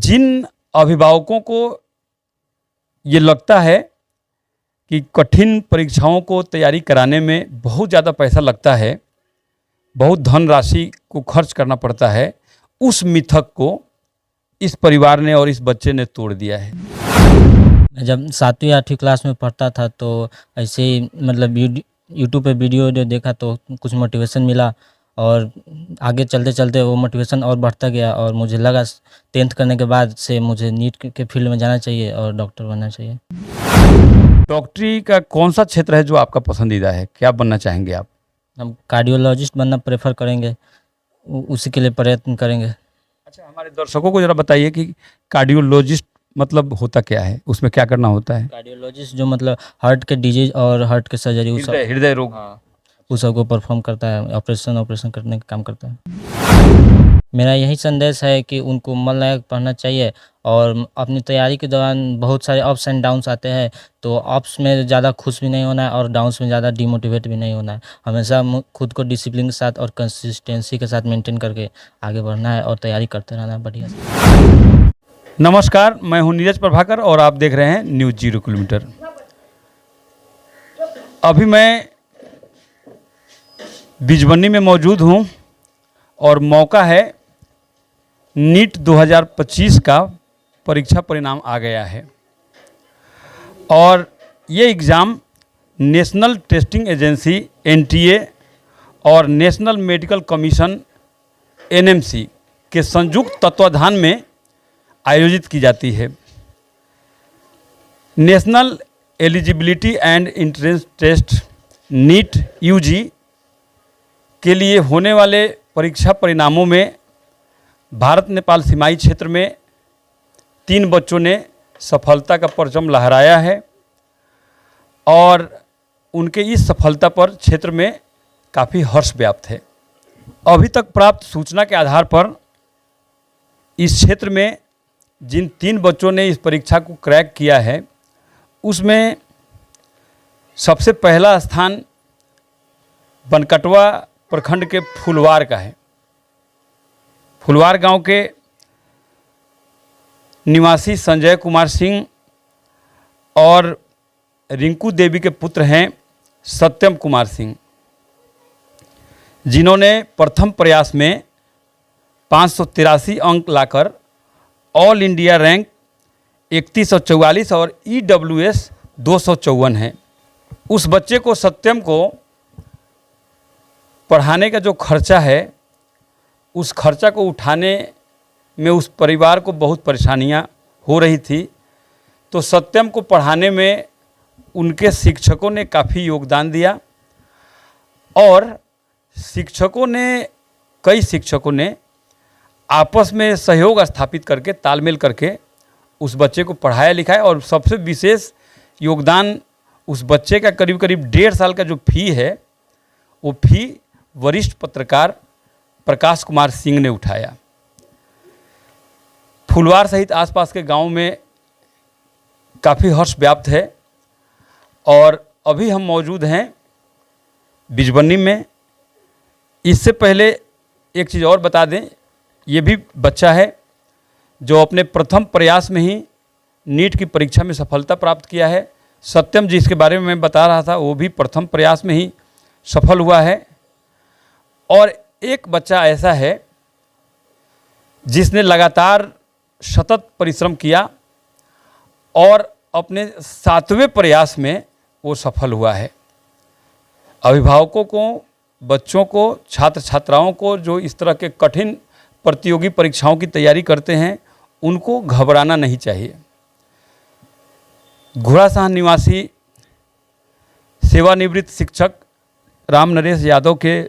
जिन अभिभावकों को ये लगता है कि कठिन परीक्षाओं को तैयारी कराने में बहुत ज़्यादा पैसा लगता है, बहुत धनराशि को खर्च करना पड़ता है, उस मिथक को इस परिवार ने और इस बच्चे ने तोड़ दिया है। मैं जब 7वीं 8वीं क्लास में पढ़ता था तो ऐसे ही मतलब यूट्यूब पे वीडियो देखा तो कुछ मोटिवेशन मिला और आगे चलते चलते वो मोटिवेशन और बढ़ता गया और मुझे लगा 10th करने के बाद से मुझे नीट के फील्ड में जाना चाहिए और डॉक्टर बनना चाहिए। डॉक्टरी का कौन सा क्षेत्र है जो आपका पसंदीदा है? क्या बनना चाहेंगे आप? हम कार्डियोलॉजिस्ट बनना प्रेफर करेंगे, उसी के लिए प्रयत्न करेंगे। अच्छा, हमारे दर्शकों को जरा बताइए कि कार्डियोलॉजिस्ट मतलब होता क्या है, उसमें क्या करना होता है? कार्डियोलॉजिस्ट जो मतलब हार्ट के डिजीज और हार्ट के सर्जरी हृदय रोग, उस सबको परफॉर्म करता है, ऑपरेशन करने का काम करता है। मेरा यही संदेश है कि उनको मन लगा पढ़ना चाहिए और अपनी तैयारी के दौरान बहुत सारे अप्स एंड डाउन्स आते हैं, तो अप्स में ज़्यादा खुश भी नहीं होना है और डाउन्स में ज़्यादा डिमोटिवेट भी नहीं होना है। हमेशा खुद को डिसिप्लिन के साथ और कंसिस्टेंसी के साथ मेंटेन करके आगे बढ़ना है और तैयारी करते रहना है बढ़िया से। नमस्कार, मैं हूं नीरज प्रभाकर और आप देख रहे हैं न्यूज़ 0 किलोमीटर। अभी मैं बिजबन्नी में मौजूद हूं और मौका है नीट 2025 का परीक्षा परिणाम आ गया है और ये exam national testing agency NTA और नेशनल मेडिकल कमीशन NMC के संयुक्त तत्वाधान में आयोजित की जाती है। National eligibility and entrance test NEET UG के लिए होने वाले परीक्षा परिणामों में भारत नेपाल सीमाई क्षेत्र में 3 बच्चों ने सफलता का परचम लहराया है और उनके इस सफलता पर क्षेत्र में काफ़ी हर्ष व्याप्त है। अभी तक प्राप्त सूचना के आधार पर इस क्षेत्र में जिन 3 बच्चों ने इस परीक्षा को क्रैक किया है उसमें सबसे पहला स्थान बनकटवा प्रखंड के फुलवार का है। फुलवार गांव के निवासी संजय कुमार सिंह और रिंकू देवी के पुत्र हैं सत्यम कुमार सिंह, जिन्होंने प्रथम प्रयास में 583 अंक लाकर ऑल इंडिया रैंक 3144 और EWS 254 है। उस बच्चे को, सत्यम को, पढ़ाने का जो खर्चा है उस खर्चा को उठाने में उस परिवार को बहुत परेशानियां हो रही थी, तो सत्यम को पढ़ाने में उनके शिक्षकों ने काफ़ी योगदान दिया और कई शिक्षकों ने आपस में सहयोग स्थापित करके, तालमेल करके उस बच्चे को पढ़ाया लिखाया और सबसे विशेष योगदान उस बच्चे का करीब करीब 1.5 साल का जो फ़ी है वो फ़ी वरिष्ठ पत्रकार प्रकाश कुमार सिंह ने उठाया। फुलवार सहित आसपास के गांव में काफ़ी हर्ष व्याप्त है और अभी हम मौजूद हैं बिजबन्नी में। इससे पहले एक चीज़ और बता दें, ये भी बच्चा है जो अपने प्रथम प्रयास में ही नीट की परीक्षा में सफलता प्राप्त किया है। सत्यम जिसके बारे में मैं बता रहा था वो भी प्रथम प्रयास में ही सफल हुआ है और एक बच्चा ऐसा है जिसने लगातार सतत परिश्रम किया और अपने 7वें प्रयास में वो सफल हुआ है। अभिभावकों को, बच्चों को, छात्र छात्राओं को जो इस तरह के कठिन प्रतियोगी परीक्षाओं की तैयारी करते हैं उनको घबराना नहीं चाहिए। घोड़ासाह निवासी सेवानिवृत्त शिक्षक राम नरेश यादव के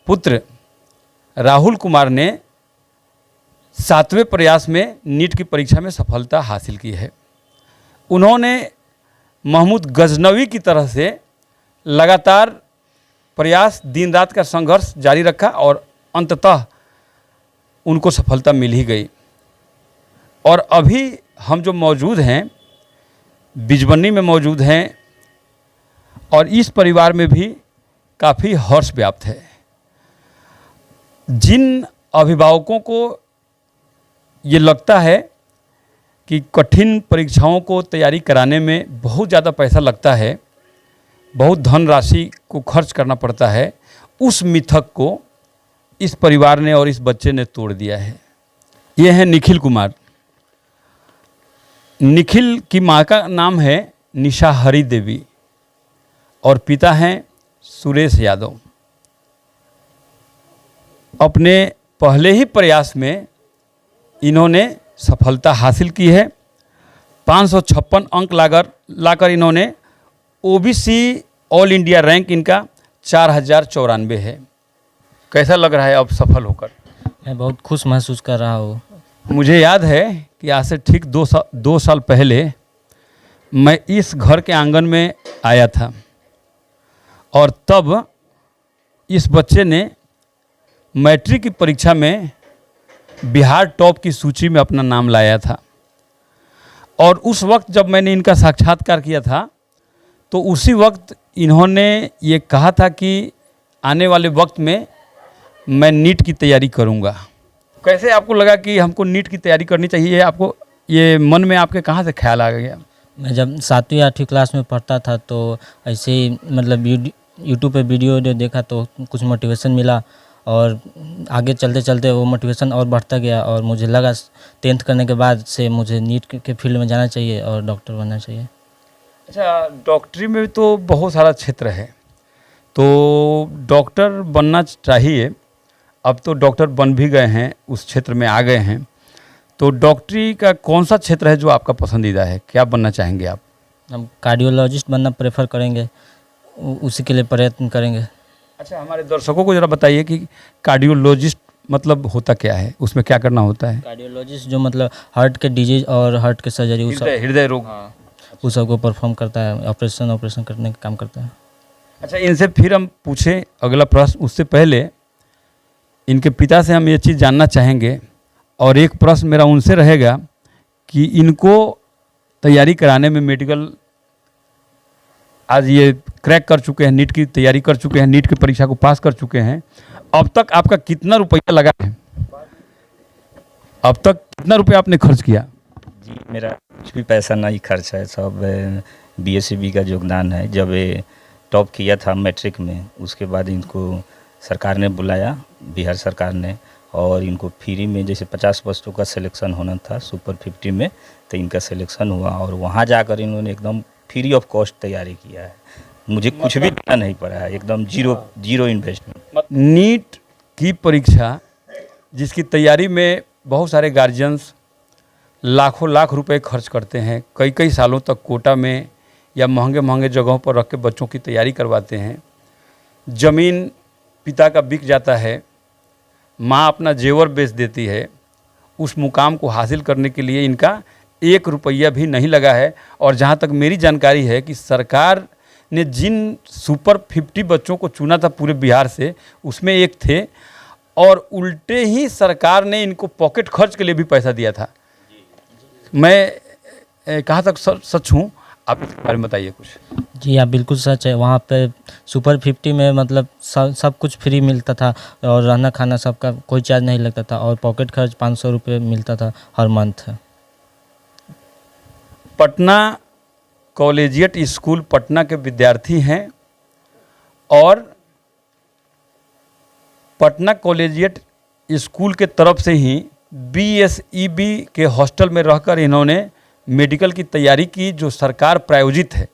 पुत्र राहुल कुमार ने 7वें प्रयास में नीट की परीक्षा में सफलता हासिल की है। उन्होंने महमूद गजनवी की तरह से लगातार प्रयास, दिन रात का संघर्ष जारी रखा और अंततः उनको सफलता मिल ही गई। और अभी हम जो मौजूद हैं बिजबन्नी में मौजूद हैं और इस परिवार में भी काफ़ी हर्ष व्याप्त है। जिन अभिभावकों को ये लगता है कि कठिन परीक्षाओं को तैयारी कराने में बहुत ज़्यादा पैसा लगता है, बहुत धनराशि को खर्च करना पड़ता है, उस मिथक को इस परिवार ने और इस बच्चे ने तोड़ दिया है। ये है निखिल कुमार। निखिल की माँ का नाम है निशा हरी देवी और पिता हैं सुरेश यादव। अपने पहले ही प्रयास में इन्होंने सफलता हासिल की है। 556 अंक लाकर इन्होंने ओबीसी ऑल इंडिया रैंक इनका 4094 है। कैसा लग रहा है अब सफल होकर? मैं बहुत खुश महसूस कर रहा हूँ। मुझे याद है कि आज से ठीक 2 साल पहले मैं इस घर के आंगन में आया था और तब इस बच्चे ने मैट्रिक की परीक्षा में बिहार टॉप की सूची में अपना नाम लाया था। और उस वक्त जब मैंने इनका साक्षात्कार किया था तो उसी वक्त इन्होंने ये कहा था कि आने वाले वक्त में मैं नीट की तैयारी करूंगा। कैसे आपको लगा कि हमको नीट की तैयारी करनी चाहिए? आपको ये मन में आपके कहाँ से ख्याल आ गया? मैं जब 7वीं 8वीं क्लास में पढ़ता था तो ऐसे ही मतलब यूट्यूब पे वीडियो देखा तो कुछ मोटिवेशन मिला और आगे चलते चलते वो मोटिवेशन और बढ़ता गया और मुझे लगा 10th करने के बाद से मुझे नीट के फील्ड में जाना चाहिए और डॉक्टर बनना चाहिए। अच्छा, डॉक्टरी में तो बहुत सारा क्षेत्र है, तो डॉक्टर बनना चाहिए। अब तो डॉक्टर बन भी गए हैं, उस क्षेत्र में आ गए हैं, तो डॉक्टरी का कौन सा क्षेत्र है जो आपका पसंदीदा है? क्या बनना चाहेंगे आप? हम कार्डियोलॉजिस्ट बनना प्रेफर करेंगे, उसी के लिए प्रयत्न करेंगे। अच्छा, हमारे दर्शकों को ज़रा बताइए कि कार्डियोलॉजिस्ट मतलब होता क्या है, उसमें क्या करना होता है? कार्डियोलॉजिस्ट जो मतलब हार्ट के डिजीज और हार्ट के सर्जरी, हृदय रोग, उस सबको परफॉर्म करता है, ऑपरेशन करने का काम करता है। अच्छा, इनसे फिर हम पूछें अगला प्रश्न, उससे पहले इनके पिता से हम ये चीज़ जानना चाहेंगे और एक प्रश्न मेरा उनसे रहेगा कि इनको तैयारी कराने में मेडिकल आज ये क्रैक कर चुके हैं, नीट की तैयारी कर चुके हैं, नीट की परीक्षा को पास कर चुके हैं, अब तक आपका कितना रुपया लगा है? अब तक कितना रुपया आपने खर्च किया? जी, मेरा कुछ भी पैसा नहीं खर्च है, सब बीएससीबी का योगदान है। जब ये टॉप किया था मैट्रिक में, उसके बाद इनको सरकार ने बुलाया, बिहार सरकार ने, और इनको फ्री में जैसे 50 पोस्टों का सिलेक्शन होना था सुपर 50 में, तो इनका सिलेक्शन हुआ और वहाँ जाकर इन्होंने एकदम फ्री ऑफ कॉस्ट तैयारी किया है। मुझे कुछ भी देना नहीं पड़ा है, एकदम जीरो इन्वेस्टमेंट। नीट की परीक्षा जिसकी तैयारी में बहुत सारे गार्जियंस लाखों लाख रुपए खर्च करते हैं, कई कई सालों तक कोटा में या महंगे महंगे जगहों पर रख के बच्चों की तैयारी करवाते हैं। ज़मीन पिता का बिक जाता है, माँ अपना जेवर बेच देती है। उस मुकाम को हासिल करने के लिए इनका 1 रुपया भी नहीं लगा है। और जहाँ तक मेरी जानकारी है कि सरकार ने जिन सुपर 50 बच्चों को चुना था पूरे बिहार से, उसमें एक थे और उल्टे ही सरकार ने इनको पॉकेट खर्च के लिए भी पैसा दिया था। मैं कहाँ तक सच हूँ, आप इसके बारे में बताइए कुछ। जी हाँ, बिल्कुल सच है। वहाँ पे सुपर 50 में मतलब सब कुछ फ्री मिलता था और रहना खाना सबका कोई चार्ज नहीं लगता था और पॉकेट खर्च 500 रुपये मिलता था हर month. Patna collegiate school Patna के विद्यार्थी हैं और पटना कॉलेजिएट स्कूल के तरफ से ही बीएसईबी के हॉस्टल में रहकर इन्होंने मेडिकल की तैयारी की जो सरकार प्रायोजित है।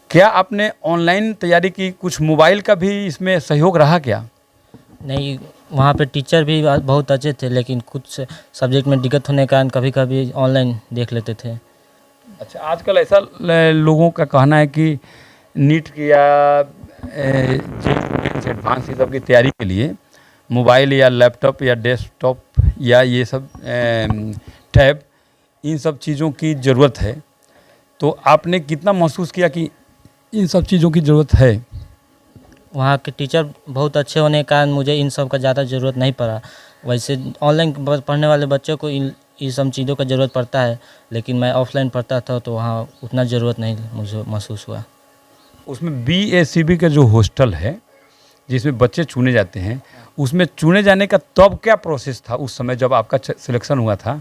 क्या आपने ऑनलाइन तैयारी की? कुछ मोबाइल का भी इसमें सहयोग रहा क्या? नहीं, वहाँ पे टीचर भी बहुत अच्छे थे, लेकिन कुछ सब्जेक्ट में दिक्कत होने के कारण कभी कभी ऑनलाइन देख लेते थे। अच्छा, आजकल ऐसा लोगों का कहना है कि नीट की या एडवांस ये सब की तैयारी के लिए मोबाइल या लैपटॉप या डेस्कटॉप या ये सब टैब, इन सब चीज़ों की ज़रूरत है। तो आपने कितना महसूस किया कि इन सब चीज़ों की ज़रूरत है? वहाँ के टीचर बहुत अच्छे होने के कारण मुझे इन सब का ज़्यादा ज़रूरत नहीं पड़ा। वैसे ऑनलाइन पढ़ने वाले बच्चों को इन सब चीज़ों का ज़रूरत पड़ता है, लेकिन मैं ऑफलाइन पढ़ता था तो वहाँ उतना ज़रूरत नहीं मुझे महसूस हुआ। उसमें बीएससीबी का जो हॉस्टल है जिसमें बच्चे चुने जाते हैं, उसमें चुने जाने का तब क्या प्रोसेस था उस समय जब आपका सिलेक्शन हुआ था,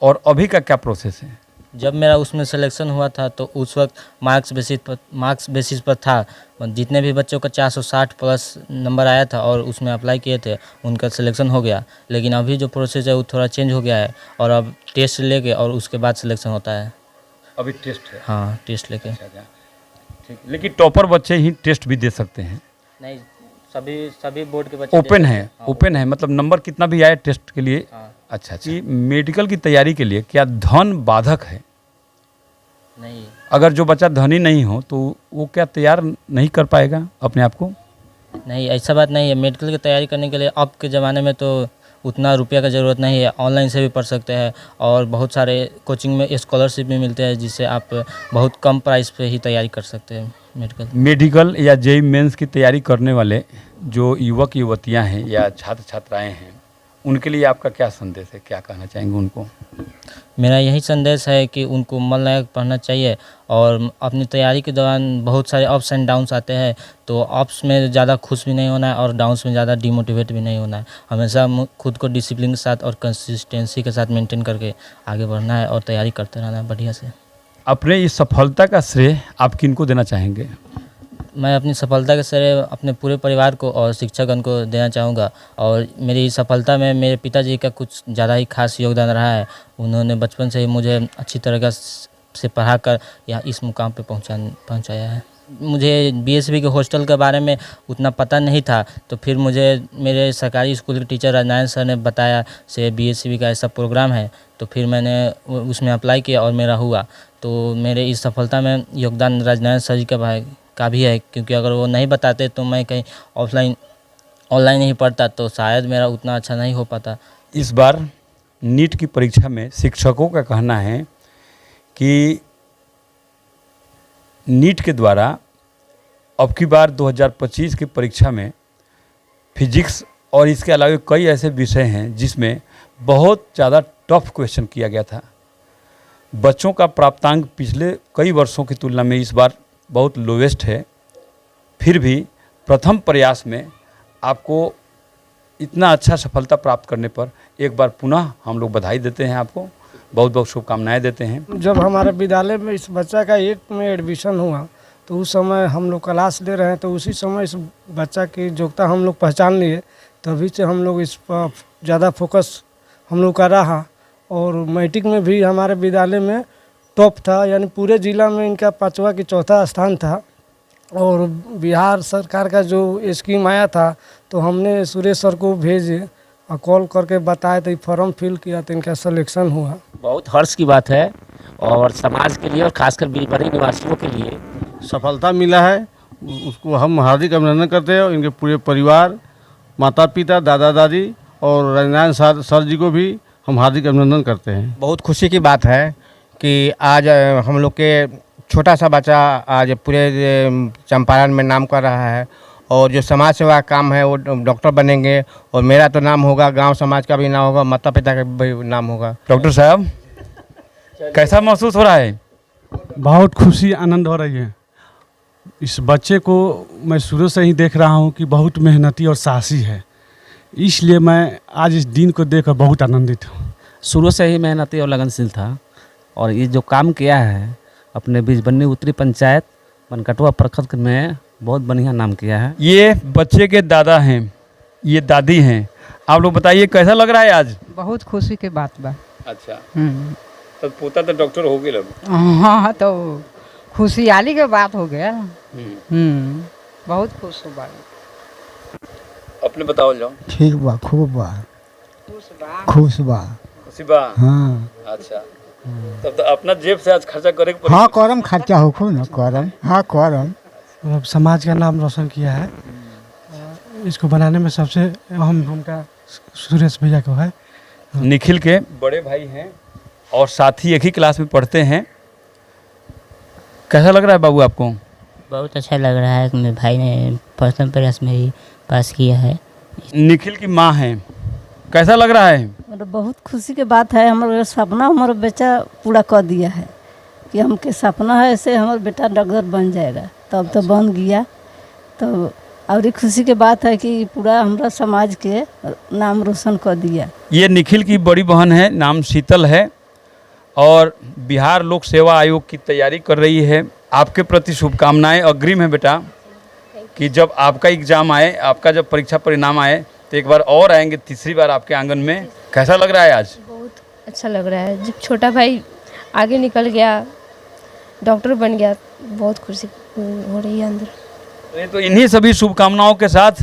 और अभी का क्या प्रोसेस है? जब मेरा उसमें सिलेक्शन हुआ था तो उस वक्त मार्क्स बेसिस पर था। जितने भी बच्चों का 460 प्लस नंबर आया था और उसमें अप्लाई किए थे उनका सिलेक्शन हो गया। लेकिन अभी जो प्रोसेस है वो थोड़ा चेंज हो गया है और अब टेस्ट लेके और उसके बाद सिलेक्शन होता है। अभी टेस्ट है? हाँ, टेस्ट लेके। ठीक, लेकिन टॉपर बच्चे ही टेस्ट भी दे सकते हैं? नहीं, सभी बोर्ड के बच्चे ओपन है? हाँ, ओपन है मतलब नंबर कितना भी आए टेस्ट के लिए? हाँ। अच्छा। कि मेडिकल की तैयारी के लिए क्या धन बाधक है? नहीं, अगर जो बच्चा धनी नहीं हो तो वो क्या तैयार नहीं कर पाएगा अपने आप को? नहीं, ऐसा बात नहीं है। मेडिकल की तैयारी करने के लिए अब के ज़माने में तो उतना रुपया का ज़रूरत नहीं है, ऑनलाइन से भी पढ़ सकते हैं और बहुत सारे कोचिंग में स्कॉलरशिप भी मिलते हैं जिससे आप बहुत कम प्राइस पे ही तैयारी कर सकते हैं मेडिकल या जेईई मेंस की तैयारी करने वाले जो युवक युवतियां हैं या छात्र छात्राएं हैं, उनके लिए आपका क्या संदेश है, क्या कहना चाहेंगे उनको? मेरा यही संदेश है कि उनको मन लगा पढ़ना चाहिए और अपनी तैयारी के दौरान बहुत सारे अप्स एंड डाउन्स आते हैं, तो अप्स में ज़्यादा खुश भी नहीं होना है और डाउन्स में ज़्यादा डिमोटिवेट भी नहीं होना है। हमेशा खुद को डिसिप्लिन के साथ और कंसिस्टेंसी के साथ मेंटेन करके आगे बढ़ना है और तैयारी करते रहना है बढ़िया से। अपने इस सफलता का श्रेय आप किनको देना चाहेंगे? मैं अपनी सफलता के श्रेय अपने पूरे परिवार को और शिक्षकगण को देना चाहूँगा और मेरी सफलता में मेरे पिताजी का कुछ ज़्यादा ही खास योगदान रहा है। उन्होंने बचपन से ही मुझे अच्छी तरह से पढ़ा कर यहाँ इस मुकाम पे पहुँचाया है। मुझे बीएसवी के हॉस्टल के बारे में उतना पता नहीं था, तो फिर मुझे मेरे सरकारी स्कूल के टीचर राजनारायण सर ने बताया से बीएसवी का ऐसा प्रोग्राम है, तो फिर मैंने उसमें अप्लाई किया और मेरा हुआ। तो मेरे इस सफलता में योगदान राजनारायण सर जी का भी है, क्योंकि अगर वो नहीं बताते तो मैं कहीं ऑनलाइन नहीं पढ़ता तो शायद मेरा उतना अच्छा नहीं हो पाता। इस बार नीट की परीक्षा में शिक्षकों का कहना है कि नीट के द्वारा अब की बार 2025 की परीक्षा में फिजिक्स और इसके अलावा कई ऐसे विषय हैं जिसमें बहुत ज़्यादा टफ क्वेश्चन किया गया था। बच्चों का प्राप्तांक पिछले कई वर्षों की तुलना में इस बार बहुत लोवेस्ट है, फिर भी प्रथम प्रयास में आपको इतना अच्छा सफलता प्राप्त करने पर एक बार पुनः हम लोग बधाई देते हैं, आपको बहुत बहुत शुभकामनाएं देते हैं। जब हमारे विद्यालय में इस बच्चा का 1 में एडमिशन हुआ तो उस समय हम लोग क्लास ले रहे हैं, तो उसी समय इस बच्चा की योग्यता हम लोग पहचान लिए, तभी से हम लोग इस पर ज़्यादा फोकस हम लोग का रहा। और मैट्रिक में भी हमारे विद्यालय में टॉप था, यानी पूरे ज़िला में इनका 5वां कि 4था स्थान था। और बिहार सरकार का जो स्कीम आया था तो हमने सुरेश सर को भेजे और कॉल करके बताया, तो फॉर्म फिल किया तो इनका सिलेक्शन हुआ। बहुत हर्ष की बात है और समाज के लिए और खासकर बीरबरी निवासियों के लिए सफलता मिला है, उसको हम हार्दिक अभिनंदन करते हैं। और इनके पूरे परिवार, माता पिता, दादा दादी और राजनारायण सर जी को भी हम हार्दिक अभिनंदन करते हैं। बहुत खुशी की बात है कि आज हम लोग के छोटा सा बच्चा आज पूरे चंपारण में नाम कर रहा है और जो समाज सेवा काम है वो डॉक्टर बनेंगे और मेरा तो नाम होगा, गांव समाज का भी नाम होगा, माता पिता का भी नाम होगा। डॉक्टर साहब, कैसा महसूस हो रहा है? बहुत खुशी आनंद हो रही है। इस बच्चे को मैं शुरू से ही देख रहा हूँ कि बहुत मेहनती और साहसी है, इसलिए मैं आज इस दिन को देखकर बहुत आनंदित हूँ। शुरू से ही मेहनती और लगनशील था और ये जो काम किया है अपने बीजबन्नी उत्तरी पंचायत बनकटवा प्रखंड में बहुत बढ़िया नाम किया है। ये बच्चे के दादा हैं, ये दादी हैं, आप लोग बताइए कैसा लग रहा है आज? बहुत खुशी के बात बा। अच्छा, तो पोता तो डॉक्टर हो गया। हाँ, तो खुशहाली के बात हो गया। बहुत खुश हो बा। अपने बताओ जाओ। ठीक बा, खूब बा, खुश बा। खुशी बा? हाँ। अच्छा, तब तो अपना जेब से आज खर्चा करे के हाँ, करम खर्चा हो खूब ना, करम। हाँ, करम। समाज का नाम रोशन किया है, इसको बनाने में सबसे अहम भूमिका सुरेश भैया को है। निखिल के बड़े भाई हैं और साथ ही एक ही क्लास में पढ़ते हैं। कैसा लग रहा है बाबू आपको? बहुत अच्छा लग रहा है, मेरे भाई ने प्रथम प्रयास में ही पास किया है। निखिल की माँ हैं, कैसा लग रहा है? बहुत खुशी की बात है, हमारा सपना हमारा बेटा पूरा कर दिया है कि हमके सपना है ऐसे हमारा बेटा डॉक्टर बन जाएगा, तब तो बन गया। तो और ये खुशी के बात है कि पूरा हमारा समाज के नाम रोशन कर दिया। ये निखिल की बड़ी बहन है, नाम शीतल है और बिहार लोक सेवा आयोग की तैयारी कर रही है। आपके प्रति शुभकामनाएं अग्रिम है बेटा कि जब आपका एग्ज़ाम आए, आपका जब परीक्षा परिणाम आए तो एक बार और आएंगे, तीसरी बार आपके आंगन में। कैसा लग रहा है आज? बहुत अच्छा लग रहा है। जब छोटा भाई आगे निकल गया, डॉक्टर बन गया, बहुत खुशी हो रही है अंदर। तो इन्हीं सभी शुभकामनाओं के साथ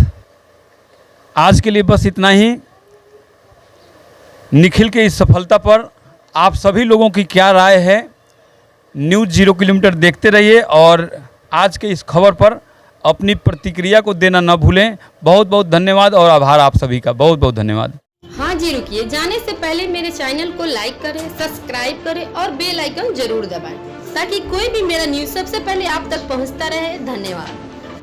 आज के लिए बस इतना ही। निखिल के इस सफलता पर आप सभी लोगों की क्या राय है? न्यूज़ 0 किलोमीटर देखते रहिए और आज के इस खबर पर अपनी प्रतिक्रिया को देना न भूलें। बहुत बहुत धन्यवाद और आभार आप सभी का, बहुत बहुत धन्यवाद। हाँ जी, रुकिए, जाने से पहले मेरे चैनल को लाइक करें, सब्सक्राइब करें और बेल आइकन जरूर दबाएं ताकि कोई भी मेरा न्यूज़ सबसे पहले आप तक पहुंचता रहे। धन्यवाद।